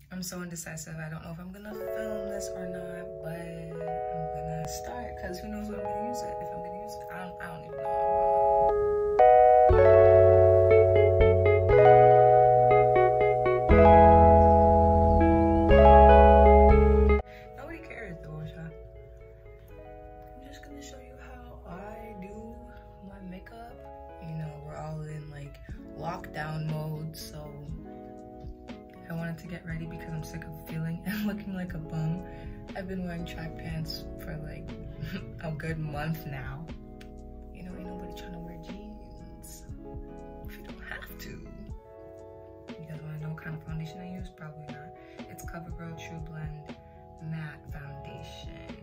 I'm so indecisive. I don't know if I'm gonna film this or not, but I'm gonna start because who knows what I'm gonna use it. If I'm gonna use it, I don't even know. Nobody cares, Devoshia. I'm just gonna show you how I do my makeup. You know, we're all in like lockdown mode, so I wanted to get ready because I'm sick of feeling and looking like a bum. I've been wearing track pants for like a good month now. You know, ain't nobody trying to wear jeans if you don't have to. You guys want to know what kind of foundation I use? Probably not. It's CoverGirl True Blend Matte Foundation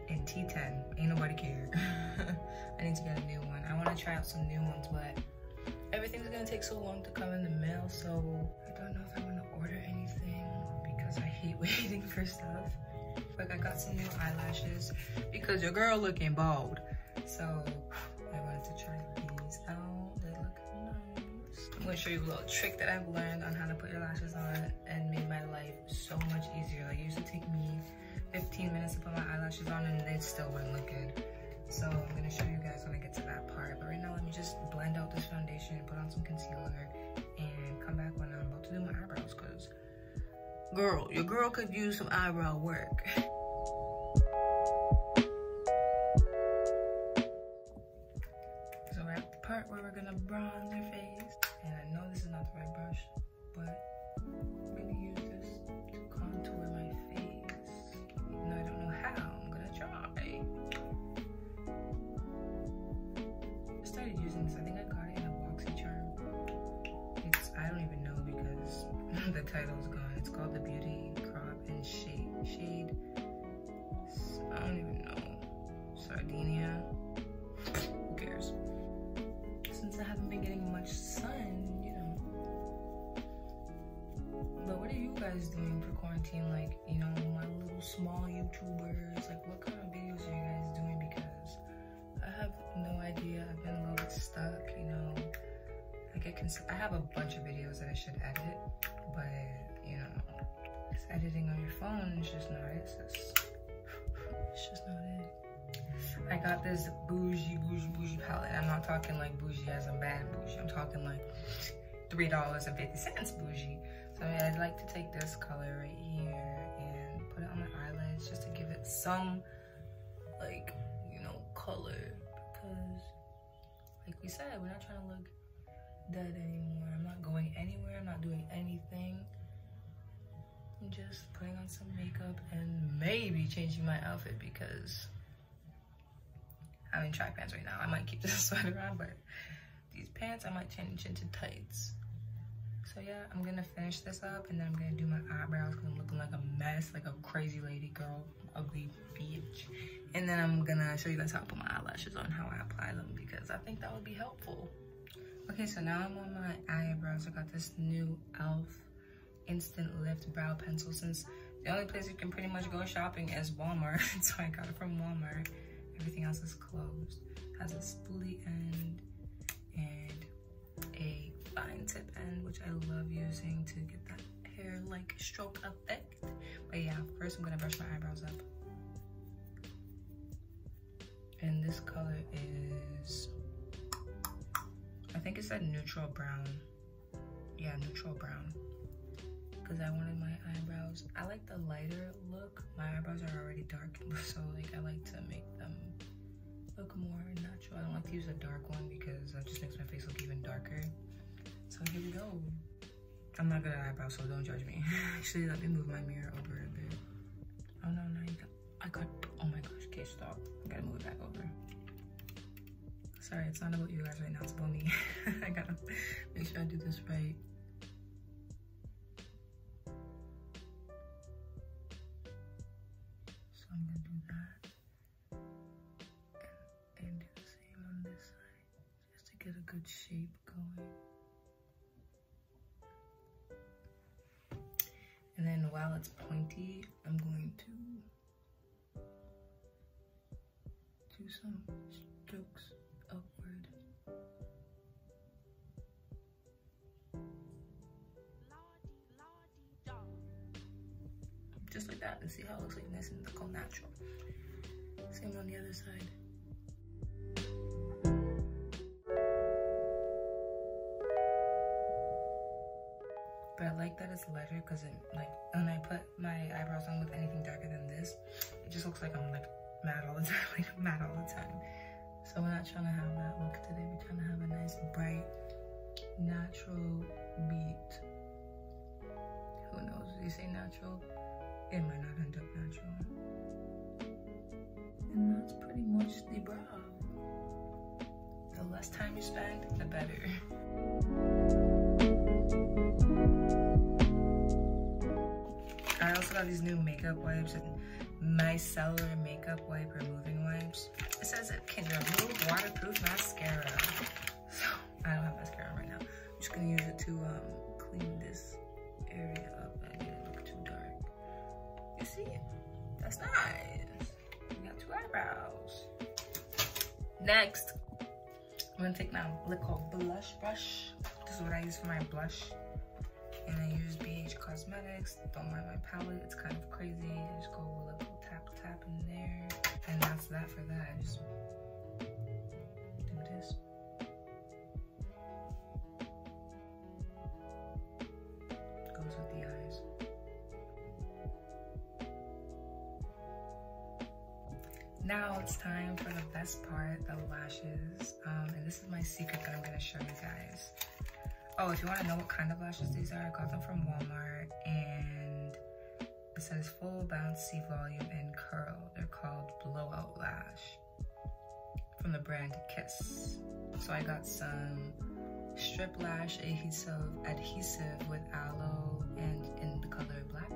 in T10. Ain't nobody care. I need to get a new one. I want to try out some new ones, but everything's gonna take so long to come in the mail, so I don't know if I want to order anything because I hate waiting for stuff. Like, I got some new eyelashes because your girl looking bald, so I wanted to try these out. They look nice. I'm gonna show you a little trick that I've learned on how to put your lashes on and made my life so much easier. Like, it used to take me 15 minutes to put my eyelashes on and they still wouldn't look good. So I'm gonna show you guys when I get to that part. But right now, let me just blend out this foundation, put on some concealer, and come back when I'm about to do my eyebrows. Cause, girl, your girl could use some eyebrow work. So we're at the part where we're gonna bronze your face, and I know this is not the right brush, but I'm gonna use this to contour my face. Even though I don't know how, I'm gonna try. Started using this. I think I got it in a boxy charm. I don't even know because the title's gone. It's called the Beauty Crop and Shade. I don't even know. Sardinia. Who cares? Since I haven't been getting much sun, you know. But what are you guys doing for quarantine? Like, you know, my little small YouTubers. Like, what kind of videos are you guys doing? Because I have no idea. I've been a little bit stuck, you know. Like, I have a bunch of videos that I should edit, but you know, just editing on your phone is just not it. It's just not it. I got this bougie palette. I'm not talking like bougie as in bad bougie. I'm talking like $3.50 bougie. So I'd like to take this color right here and put it on my eyelids just to give it some, like, you know, color. Because, like we said, we're not trying to look dead anymore. I'm not going anywhere. I'm not doing anything. I'm just putting on some makeup and maybe changing my outfit because I'm in track pants right now. I might keep this sweater on, but these pants I might change into tights. So yeah, I'm gonna finish this up and then I'm gonna do my eyebrows because I'm looking like a mess, like a crazy lady girl, ugly bitch. And then I'm gonna show you guys how to put my eyelashes on, how I apply them, because I think that would be helpful. Okay, so now I'm on my eyebrows. I got this new e.l.f. Instant Lift Brow Pencil, since the only place you can pretty much go shopping is Walmart. So I got it from Walmart. Everything else is closed. It has a spoolie end and a fine tip end, which I love using to get that hair like stroke effect. But yeah, first I'm gonna brush my eyebrows up. And this color is, I think it said neutral brown. Yeah, neutral brown. Because I wanted my eyebrows, I like the lighter look. My eyebrows are already dark, so like I like to make them look more natural. I don't like to use a dark one because that just makes my face look even darker. So here we go. I'm not good at eyebrows, so don't judge me. Actually, let me move my mirror over a bit. Oh no, no, oh my gosh, okay, stop. I gotta move it back over. Sorry, it's not about you guys right now, it's about me. I gotta make sure I do this right. So I'm gonna do that. And do the same on this side, just to get a good shape going. And then while it's pointy, I'm going to do some strokes upward. just like that, and see how it looks like nice and look all natural. Same on the other side. But I like that it's lighter because it, like, when I put my eyebrows on with anything darker than this, it just looks like I'm like mad all the time, like mad all the time. So we're not trying to have that look today. We're trying to have a nice, bright, natural beat. Who knows? If you say natural, it might not end up natural. And that's pretty much the brow. The less time you spend, the better. I also got these new makeup wipes and micellar makeup wipe removing wipes. It says it can remove waterproof mascara. So I don't have mascara right now. I'm just gonna use it to clean this area up and get it look too dark. You see? That's nice. We got 2 eyebrows. Next, I'm gonna take my little blush brush. This is what I use for my blush. And I use BH Cosmetics. Don't mind my palette, it's kind of crazy. I just go with a little tap in there. And that's that for that. I just do this. Goes with the eyes. Now it's time for the best part, the lashes. And this is my secret that I'm gonna show you guys. Oh, if you want to know what kind of lashes these are, I got them from Walmart, and it says full bouncy volume and curl. They're called blowout lash from the brand Kiss. So I got some strip lash adhesive with aloe and in the color black.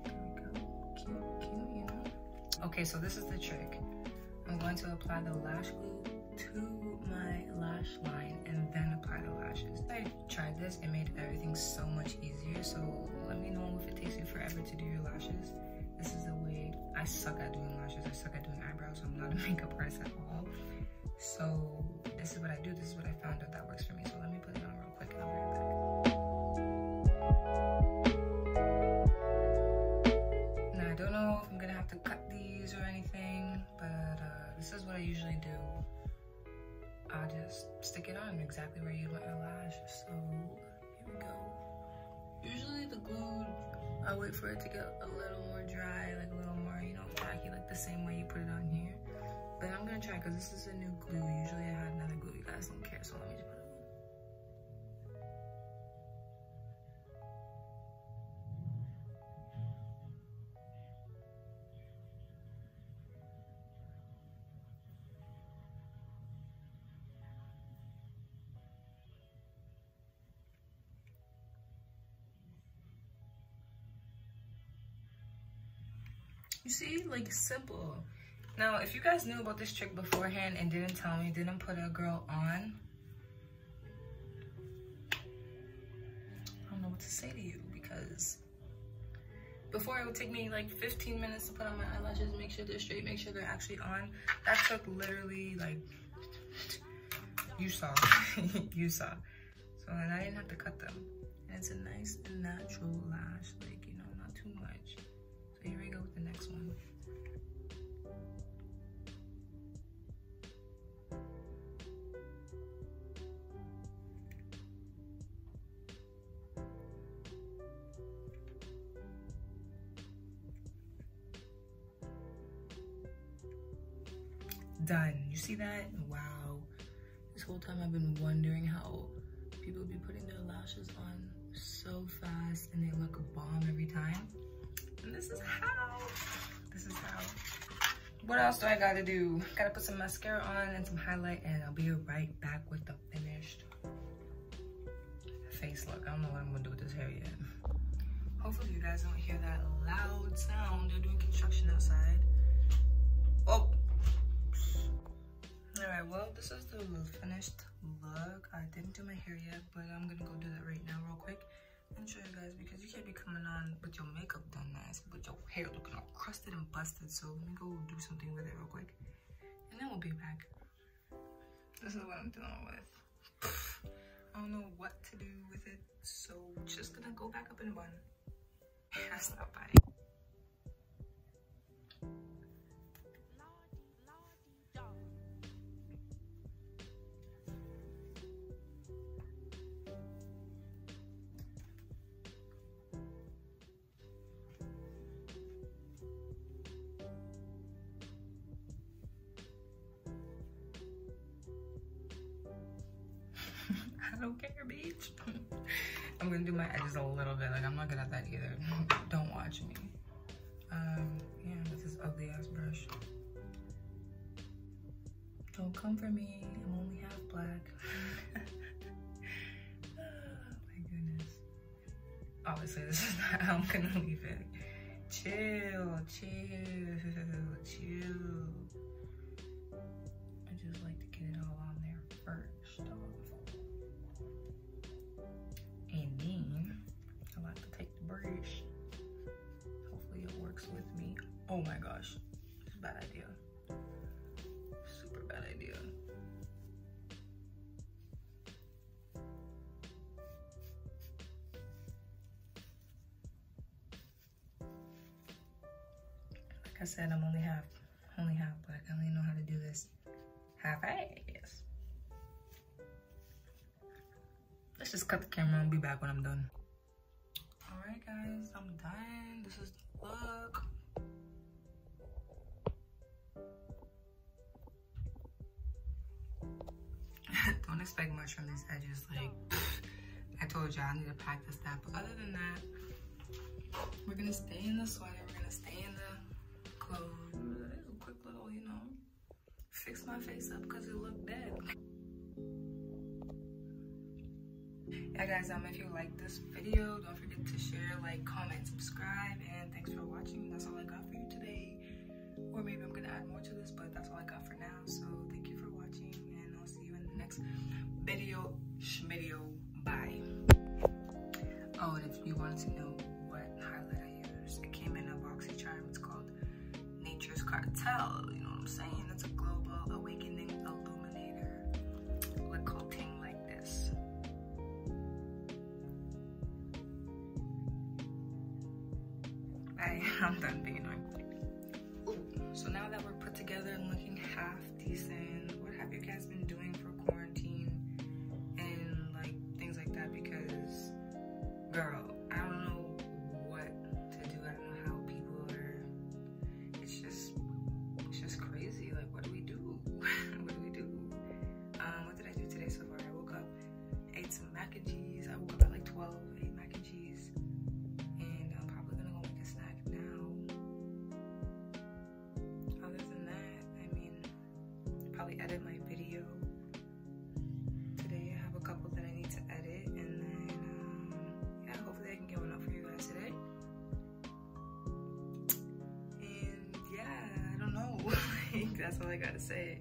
There we go. Cute, you know. Okay, so this is the trick. I'm going to apply the lash glue to my lash line and then apply the lashes. I tried this, it made everything so much easier. So let me know if it takes you forever to do your lashes. This is the way. I suck at doing lashes, I suck at doing eyebrows, so I'm not a makeup artist at all. So this is what I do, this is what I found out that works for me. So let me put it on real quick and I'll be right back. Now I don't know if I'm gonna have to cut these or anything, but this is what I usually do. I'll just stick it on exactly where you want your lash. So here we go. Usually the glue, I wait for it to get a little more dry, like a little more, you know, tacky, like the same way you put it on here. But I'm gonna try because this is a new glue. Usually I had another glue, you guys don't care, so let me just put it on. You see, like, simple. Now, if you guys knew about this trick beforehand and didn't tell me, didn't put a girl on, I don't know what to say to you, because before it would take me like 15 minutes to put on my eyelashes, make sure they're straight, make sure they're actually on. That took literally like, you saw, you saw. So, and I didn't have to cut them. And it's a nice natural lash, like, you know, not too much. So here we go with the next one. Done. You see that? Wow. This whole time I've been wondering how people be putting their lashes on so fast and they look bomb every time. And this is how. This is how. What else do I gotta do? Gotta put some mascara on and some highlight, and I'll be right back with the finished face look. I don't know what I'm gonna do with this hair yet. Hopefully you guys don't hear that loud sound. They're doing construction outside. Oh. Alright, well, this is the finished look. I didn't do my hair yet, but I'm gonna go do that right now real quick and show you guys, because you can't be coming on with your makeup done nice, but your hair looking all crusted and busted. So let me go do something with it real quick, and then we'll be back. This is what I'm dealing with. I don't know what to do with it, so just gonna go back up in a bun. Stop by. I don't care, bitch. I'm gonna do my edges a little bit. Like, I'm not good at that either. Don't watch me. Yeah, with this ugly ass brush. Don't come for me. I'm only half black. Oh my goodness. Obviously, this is not how I'm gonna leave it. Chill, chill, chill. I just like to get it all on there first off. And then I like to take the brush. Hopefully it works with me. Oh my gosh, it's a bad idea. Super bad idea. Like I said, I'm only half black. I only know how to do this half-ass. Let's just cut the camera and be back when I'm done. Alright guys, I'm done. This is the look. Don't expect much from these edges. Like, I told y'all I need to practice that. But other than that, we're gonna stay in the sweater. We're gonna stay in the clothes. There's a quick little, you know, fix my face up because it looked dead. Yeah guys, if you like this video, don't forget to share, like, comment, subscribe, and thanks for watching. That's all I got for you today. Or maybe I'm gonna add more to this, but that's all I got for now. So thank you for watching, and I'll see you in the next video. Bye. Oh, and if you wanted to know what highlight I use, it came in a boxy charm. It's called Nature's Cartel. You know what I'm saying? It's a global awakening illuminator. Lip coating like this. I'm done being annoying. So now that we're put together and looking half decent, what have you guys been doing for quarantine and like things like that? Because, girl, I don't know what to do. I don't know how people are. It's just crazy. Like, what do we do? What do we do? What did I do today so far? I woke up, ate some mac and cheese. I woke up at like 12, ate mac and cheese. Edit my video today. I have a couple that I need to edit, and then yeah, hopefully I can get one up for you guys today. And yeah, I don't know. That's all I gotta say.